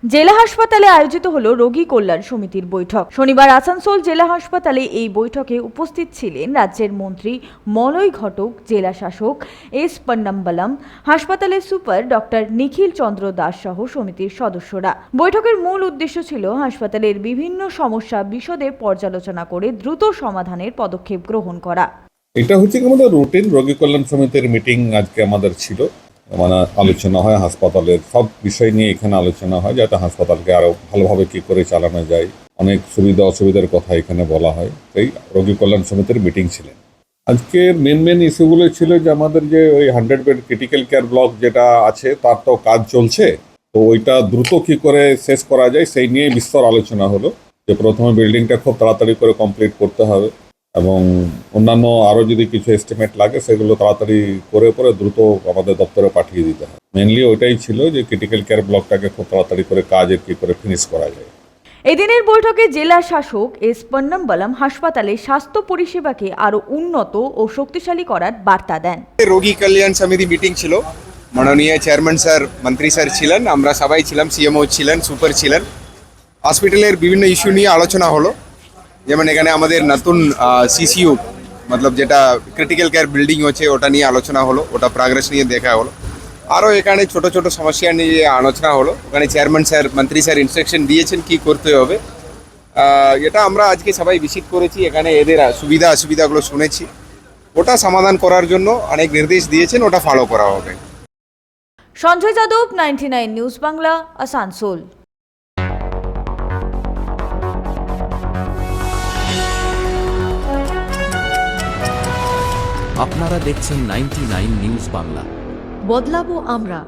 জেলা হাসপাতালে আয়োজিত হলো রোগী কল্যাণ সমিতির বৈঠক। শনিবার আসানসোল জেলা হাসপাতালে এই বৈঠকে উপস্থিত ছিলেন রাজ্যের মন্ত্রী মলয় ঘটক, জেলা শাসক এস পন্নাম্বালাম, হাসপাতালের সুপার ডক্টর নিখিল চন্দ্র দাস সহ সমিতির সদস্যরা। বৈঠকের মূল উদ্দেশ্য ছিল হাসপাতালের বিভিন্ন সমস্যা বিশদে পর্যালোচনা করে দ্রুত সমাধানের পদক্ষেপ গ্রহণ করা। এটা হচ্ছে আমাদের রুটিন রোগী কল্যাণ সমিতির মিটিং আজকে আমাদের ছিল। মানে আলোচনা হয় হাসপাতালের সব বিষয় নিয়ে, এখানে আলোচনা হয় যাতে হাসপাতালকে আরো ভালোভাবে কি করে চালানো যায়। অনেক সুবিধা অসুবিধার কথা এখানে বলা হয়। এই রোগী কল্যাণ সমিতির মিটিং ছিলেন। আজকের মেন ইস্যুগুলো ছিল যে আমাদের যে ওই 100 বেড ক্রিটিক্যাল কেয়ার ব্লক যেটা আছে তার তো কাজ চলছে, তো ওইটা দ্রুত কি করে শেষ করা যায় সেই নিয়ে বিস্তর আলোচনা হলো। যে প্রথমে বিল্ডিংটা খুব তাড়াতাড়ি করে কমপ্লিট করতে হবে এবং অন্যান্য আরও যদি কিছু এস্টিমেট লাগে সেগুলো তাড়াতাড়ি করে দ্রুত আমাদের দপ্তরে পাঠিয়ে দিতে হবে। মেনলি ওইটাই ছিল যে ক্রিটিক্যাল কেয়ার ব্লকটাকে খুব তাড়াতাড়ি করে কাজের কি করে ফিনিশ করা যায়। এদিনের বৈঠকে জেলা শাসক এস পন্নাম্বালাম হাসপাতালে স্বাস্থ্য পরিষেবাকে আরো উন্নত ও শক্তিশালী করার বার্তা দেন। রোগী কল্যাণ সমিতি মিটিং ছিল, মাননীয় চেয়ারম্যান স্যার, মন্ত্রী স্যার ছিলেন, আমরা সবাই ছিলাম, সিএমও ছিলেন, সুপার ছিলেন। হসপিটালের বিভিন্ন ইস্যু নিয়ে আলোচনা হলো। যেমন এখানে আমাদের নতুন সিসিইউ মতলব যেটা ক্রিটিক্যাল কেয়ার বিল্ডিং হচ্ছে ওটা নিয়ে আলোচনা হলো, ওটা প্রোগ্রেস নিয়ে দেখা হলো। আরও এখানে ছোট ছোট সমস্যা নিয়ে আলোচনা হলো। ওখানে চেয়ারম্যান স্যার, মন্ত্রী স্যার ইনস্ট্রাকশন দিয়েছেন কি করতে হবে। এটা আমরা আজকে সবাই ভিজিট করেছি, এখানে এদের সুবিধা অসুবিধাগুলো শুনেছি, ওটা সমাধান করার জন্য অনেক নির্দেশ দিয়েছেন, ওটা ফলো করা হবে। সঞ্জয় যাদব, 99 নিউজ বাংলা, আসানসোল। আপনারা দেখছেন 99 নিউজ বাংলা। বদলাবো আমরা।